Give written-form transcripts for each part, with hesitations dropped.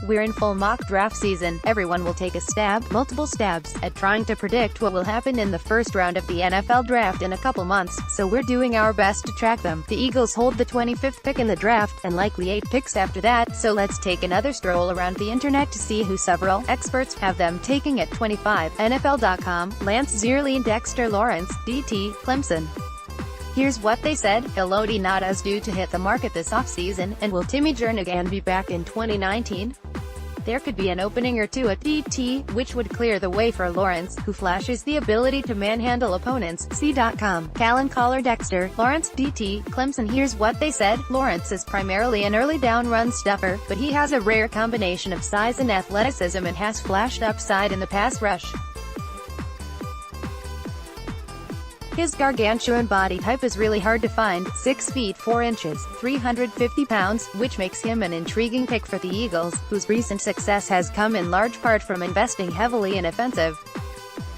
We're in full mock draft season. Everyone will take a stab, multiple stabs, at trying to predict what will happen in the first round of the NFL draft in a couple months, so we're doing our best to track them. The Eagles hold the 25th pick in the draft, and likely 8 picks after that, so let's take another stroll around the internet to see who several experts have them taking at 25. NFL.com, Zierlein Dexter Lawrence, DT, Clemson. Here's what they said: Haloti Ngata is due to hit the market this offseason, and will Timmy Jernigan be back in 2019? There could be an opening or two at DT, which would clear the way for Lawrence, who flashes the ability to manhandle opponents. C.com. Callan Caller Dexter Lawrence, DT, Clemson. Here's what they said: Lawrence is primarily an early down run stuffer, but he has a rare combination of size and athleticism and has flashed upside in the pass rush. His gargantuan body type is really hard to find, 6 feet 4 inches, 350 pounds, which makes him an intriguing pick for the Eagles, whose recent success has come in large part from investing heavily in offensive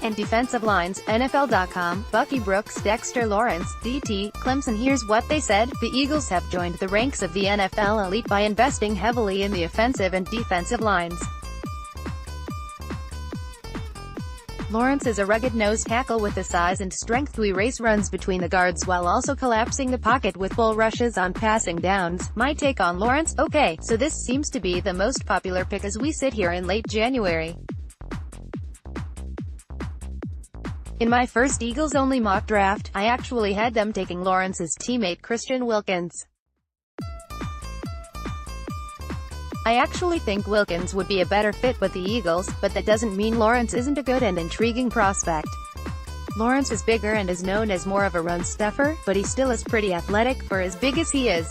and defensive lines. NFL.com, Bucky Brooks Dexter Lawrence, DT, Clemson. Here's what they said: the Eagles have joined the ranks of the NFL elite by investing heavily in the offensive and defensive lines. Lawrence is a rugged nose tackle with the size and strength to erase runs between the guards while also collapsing the pocket with bull rushes on passing downs. My take on Lawrence? Okay, so this seems to be the most popular pick as we sit here in late January. In my first Eagles-only mock draft, I actually had them taking Lawrence's teammate Christian Wilkins. I actually think Wilkins would be a better fit with the Eagles, but that doesn't mean Lawrence isn't a good and intriguing prospect. Lawrence is bigger and is known as more of a run stuffer, but he still is pretty athletic for as big as he is.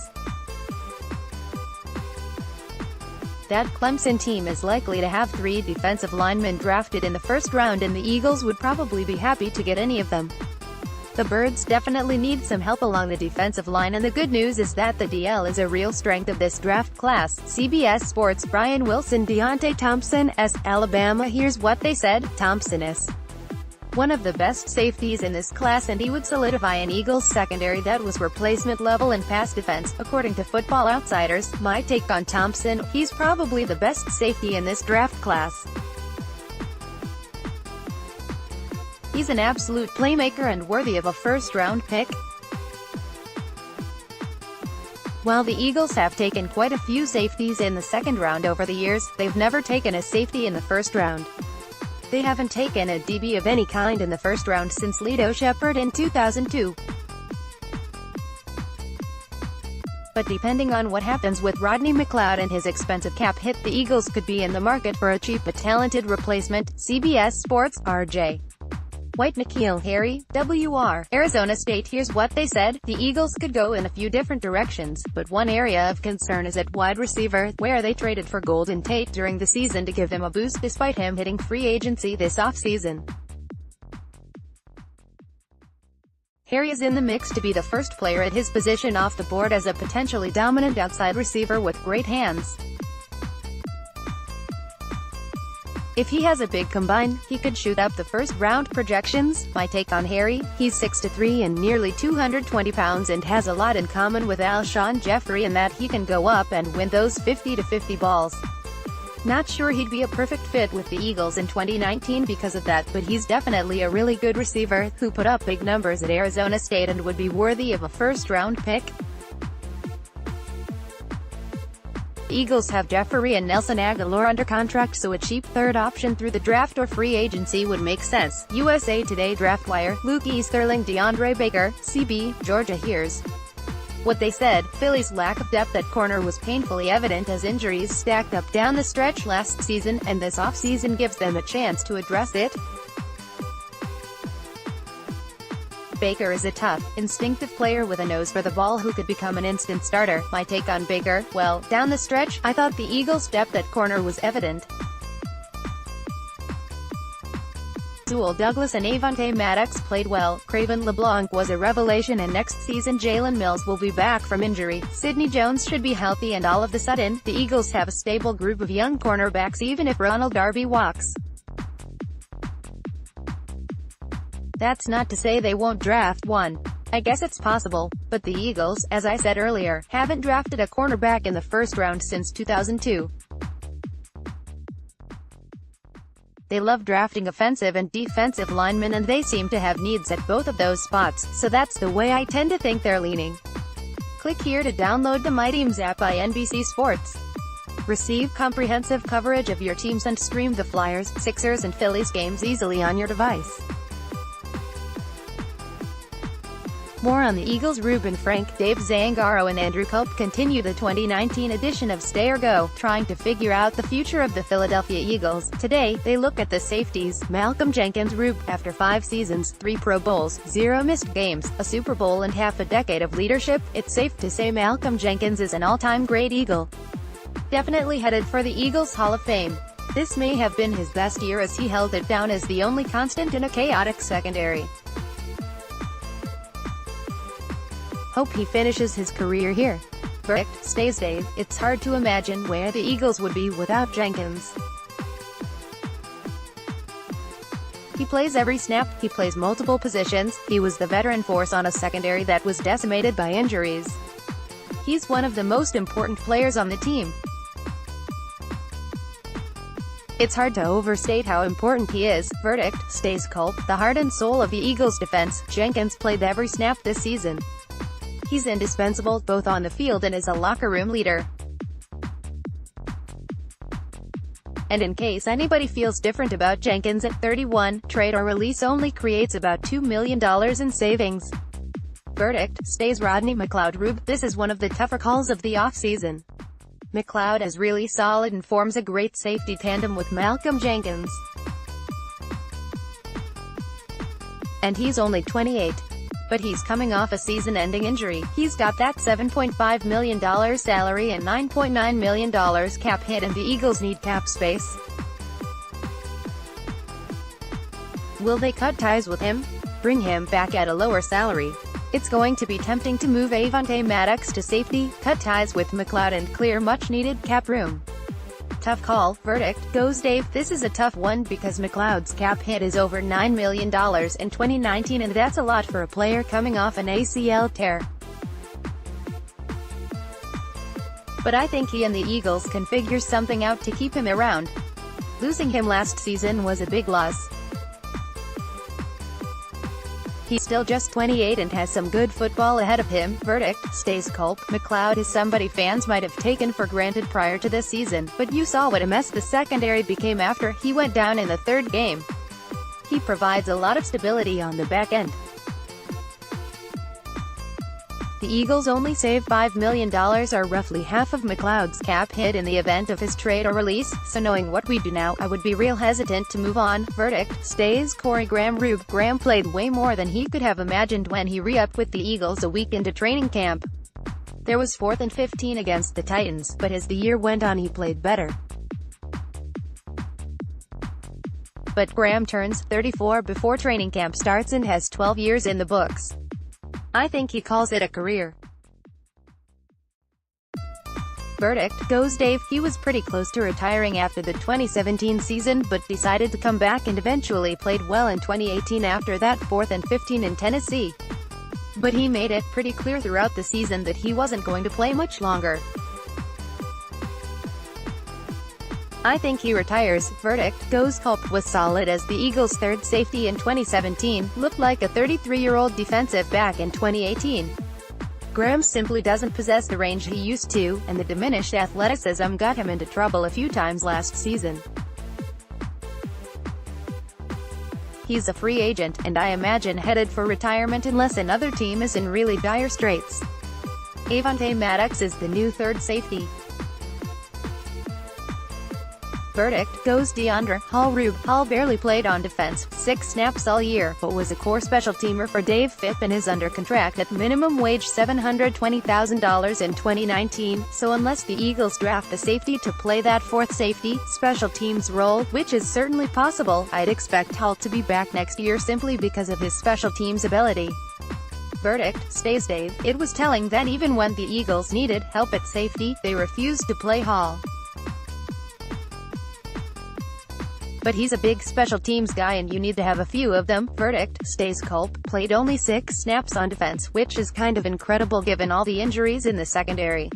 That Clemson team is likely to have 3 defensive linemen drafted in the first round, and the Eagles would probably be happy to get any of them. The Birds definitely need some help along the defensive line, and the good news is that the DL is a real strength of this draft class. CBS Sports. Brian Wilson Deontay Thompson, Alabama. Here's what they said: Thompson is one of the best safeties in this class, and he would solidify an Eagles secondary that was replacement level in pass defense, according to Football Outsiders. My take on Thompson: he's probably the best safety in this draft class. He's an absolute playmaker and worthy of a first-round pick. While the Eagles have taken quite a few safeties in the second round over the years, they've never taken a safety in the first round. They haven't taken a DB of any kind in the first round since Lito Shepherd in 2002. But depending on what happens with Rodney McLeod and his expensive cap hit, the Eagles could be in the market for a cheap but talented replacement. CBS Sports. R.J. White N'Keal Harry, WR, Arizona State. Here's what they said: the Eagles could go in a few different directions, but one area of concern is at wide receiver, where they traded for Golden Tate during the season to give him a boost despite him hitting free agency this offseason. Harry is in the mix to be the first player at his position off the board as a potentially dominant outside receiver with great hands. If he has a big combine, he could shoot up the first-round projections. My take on Harry: he's 6'3" and nearly 220 pounds and has a lot in common with Alshon Jeffrey in that he can go up and win those 50-50 balls. Not sure he'd be a perfect fit with the Eagles in 2019 because of that, but he's definitely a really good receiver, who put up big numbers at Arizona State and would be worthy of a first-round pick. Eagles have Jeffrey and Nelson Agholor under contract, so a cheap third option through the draft or free agency would make sense. USA Today Draft Wire. Luke Easterling DeAndre Baker, CB, Georgia. Here's what they said: Philly's lack of depth at corner was painfully evident as injuries stacked up down the stretch last season, and this offseason gives them a chance to address it. Baker is a tough, instinctive player with a nose for the ball who could become an instant starter. My take on Baker: well, down the stretch, I thought the Eagles' depth at corner was evident. Sewell Douglas and Avonte Maddox played well. Craven LeBlanc was a revelation, and next season Jalen Mills will be back from injury. Sidney Jones should be healthy, and all of a sudden, the Eagles have a stable group of young cornerbacks even if Ronald Darby walks. That's not to say they won't draft one. I guess it's possible, but the Eagles, as I said earlier, haven't drafted a cornerback in the first round since 2002. They love drafting offensive and defensive linemen, and they seem to have needs at both of those spots, so that's the way I tend to think they're leaning. Click here to download the My Teams app by NBC Sports. Receive comprehensive coverage of your teams and stream the Flyers, Sixers and Phillies games easily on your device. More on the Eagles. Reuben Frank, Dave Zangaro and Andrew Culp continue the 2019 edition of Stay or Go, trying to figure out the future of the Philadelphia Eagles. Today, they look at the safeties. Malcolm Jenkins. Rube, after 5 seasons, 3 Pro Bowls, 0 missed games, a Super Bowl and half a decade of leadership, it's safe to say Malcolm Jenkins is an all-time great Eagle. Definitely headed for the Eagles Hall of Fame. This may have been his best year as he held it down as the only constant in a chaotic secondary. Hope he finishes his career here. Verdict, stays Dave. It's hard to imagine where the Eagles would be without Jenkins. He plays every snap, he plays multiple positions, he was the veteran force on a secondary that was decimated by injuries. He's one of the most important players on the team. It's hard to overstate how important he is. Verdict, stays Culp. The heart and soul of the Eagles' defense. Jenkins played every snap this season. He's indispensable, both on the field and as a locker room leader. And in case anybody feels different about Jenkins, at 31, trade or release only creates about $2 million in savings. Verdict, stays Rodney McLeod. Rube, this is one of the tougher calls of the offseason. McLeod is really solid and forms a great safety tandem with Malcolm Jenkins. And he's only 28. But he's coming off a season-ending injury. He's got that $7.5 million salary and $9.9 million cap hit, and the Eagles need cap space. Will they cut ties with him? Bring him back at a lower salary? It's going to be tempting to move Avonte Maddox to safety, cut ties with McLeod and clear much-needed cap room. Tough call. Verdict, goes Dave. This is a tough one because McLeod's cap hit is over $9 million in 2019, and that's a lot for a player coming off an ACL tear. But I think he and the Eagles can figure something out to keep him around. Losing him last season was a big loss. He's still just 28 and has some good football ahead of him. Verdict, stays Culp. McLeod is somebody fans might have taken for granted prior to this season, but you saw what a mess the secondary became after he went down in the 3rd game. He provides a lot of stability on the back end. The Eagles only save $5 million, or roughly half of McLeod's cap hit, in the event of his trade or release, so knowing what we do now, I would be real hesitant to move on. Verdict, stays Corey Graham. Rube, Graham played way more than he could have imagined when he re-upped with the Eagles a week into training camp. There was 4th and 15 against the Titans, but as the year went on he played better. But Graham turns 34 before training camp starts and has 12 years in the books. I think he calls it a career. Verdict, goes Dave. He was pretty close to retiring after the 2017 season, but decided to come back and eventually played well in 2018 after that 4th and 15 in Tennessee. But he made it pretty clear throughout the season that he wasn't going to play much longer. I think he retires. Verdict, goes Culp. Was solid as the Eagles' 3rd safety in 2017, looked like a 33-year-old defensive back in 2018. Graham simply doesn't possess the range he used to, and the diminished athleticism got him into trouble a few times last season. He's a free agent, and I imagine headed for retirement unless another team is in really dire straits. Avonte Maddox is the new 3rd safety. Verdict, goes DeAndre Hall. Rube, Hall barely played on defense, 6 snaps all year, but was a core special teamer for Dave Phipp and is under contract at minimum wage $720,000 in 2019, so unless the Eagles draft a safety to play that 4th safety, special teams role, which is certainly possible, I'd expect Hall to be back next year simply because of his special teams ability. Verdict, stays Dave. It was telling that even when the Eagles needed help at safety, they refused to play Hall. But he's a big special teams guy and you need to have a few of them. Verdict, stays Culp. Played only 6 snaps on defense, which is kind of incredible given all the injuries in the secondary.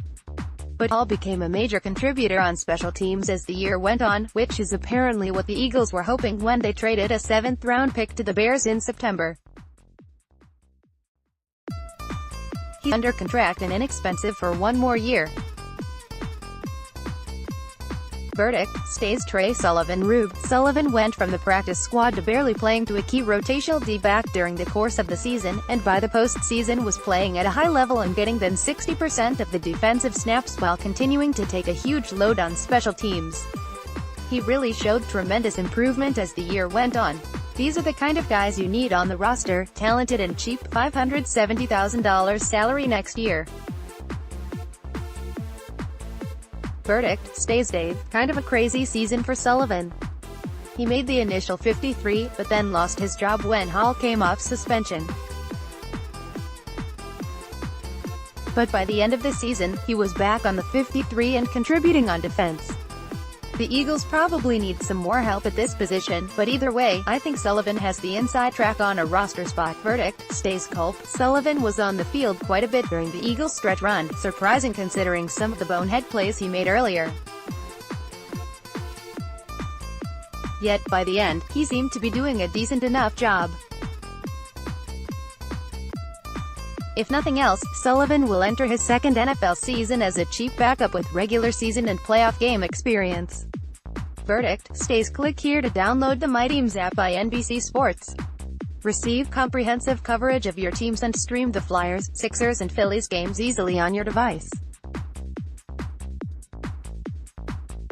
but Hall became a major contributor on special teams as the year went on, which is apparently what the Eagles were hoping when they traded a 7th-round pick to the Bears in September. He's under contract and inexpensive for one more year. Verdict: stays Trey Sullivan. Rube Sullivan went from the practice squad to barely playing to a key rotational D-back during the course of the season, and by the postseason was playing at a high level and getting them 60% of the defensive snaps while continuing to take a huge load on special teams. He really showed tremendous improvement as the year went on. These are the kind of guys you need on the roster, talented and cheap, $570,000 salary next year. Verdict: stays Dave. Kind of a crazy season for Sullivan. He made the initial 53, but then lost his job when Hall came off suspension. But by the end of the season, he was back on the 53 and contributing on defense. The Eagles probably need some more help at this position, but either way, I think Sullivan has the inside track on a roster spot. Verdict: stays Culp. Sullivan was on the field quite a bit during the Eagles' stretch run, surprising considering some of the bonehead plays he made earlier. Yet, by the end, he seemed to be doing a decent enough job. If nothing else, Sullivan will enter his second NFL season as a cheap backup with regular season and playoff game experience. Verdict: stays. Click here to download the My Teams app by NBC Sports. Receive comprehensive coverage of your teams and stream the Flyers, Sixers and Phillies games easily on your device.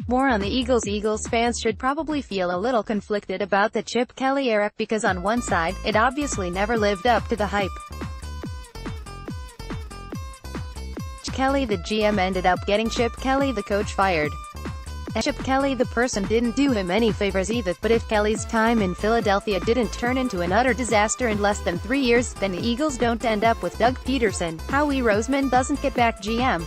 More on the Eagles. Eagles fans should probably feel a little conflicted about the Chip Kelly era, because on one side, it obviously never lived up to the hype. Kelly the GM ended up getting Chip Kelly the coach fired. And Chip Kelly the person didn't do him any favors either, but if Kelly's time in Philadelphia didn't turn into an utter disaster in less than 3 years, then the Eagles don't end up with Doug Peterson. Howie Roseman doesn't get back GM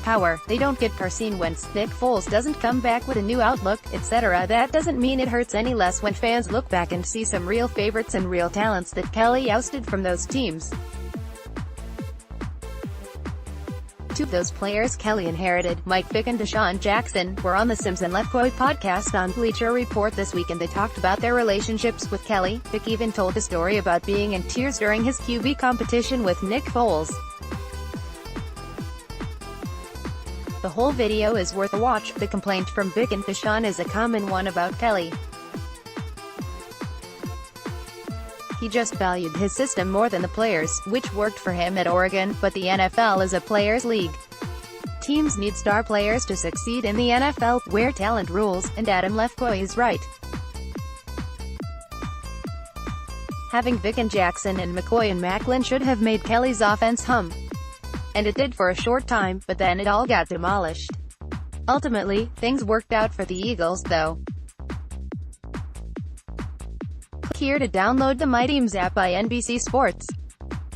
power, they don't get Carson Wentz, Nick Foles doesn't come back with a new outlook, etc. That doesn't mean it hurts any less when fans look back and see some real favorites and real talents that Kelly ousted from those teams. Two of those players Kelly inherited, Mike Vick and Deshaun Jackson, were on the Sims and Lefkoe podcast on Bleacher Report this week, and they talked about their relationships with Kelly. Vick even told a story about being in tears during his QB competition with Nick Foles. The whole video is worth a watch. The complaint from Vick and Deshaun is a common one about Kelly. He just valued his system more than the players, which worked for him at Oregon, but the NFL is a players' league. Teams need star players to succeed in the NFL, where talent rules, and Adam Lefkoe is right. Having Vick and Jackson and McCoy and Maclin should have made Kelly's offense hum. And it did for a short time, but then it all got demolished. Ultimately, things worked out for the Eagles, though. Here to download the My Teams app by NBC Sports.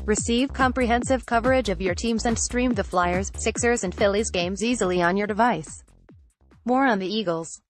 Receive comprehensive coverage of your teams and stream the Flyers, Sixers and Phillies games easily on your device. More on the Eagles.